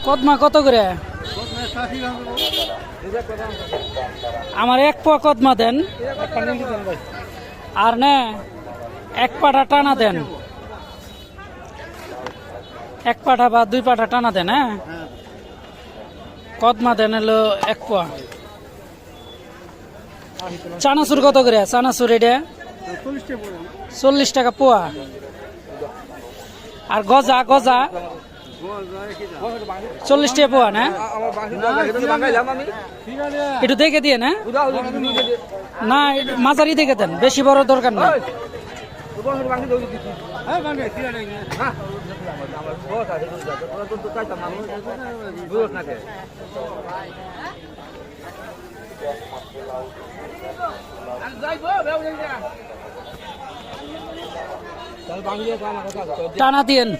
কদমা কত করে? আমার এক পোয়া কদমা দেন, আর নে এক পাটা টানা দেন, এক পাটা বা দুই পাটা টানা দেন। হ্যাঁ, কদমা দেন হলো এক পোয়া। চানাচুর কত করে? চানাচুর এটা 40 টাকা পোয়া। আর গজা গজা 40 টাকা পোয়া না? একটু দেখে দিয়ে না, না মাঝারি দেখে দেন, বেশি বড় দরকার না। টানা দিয়েন।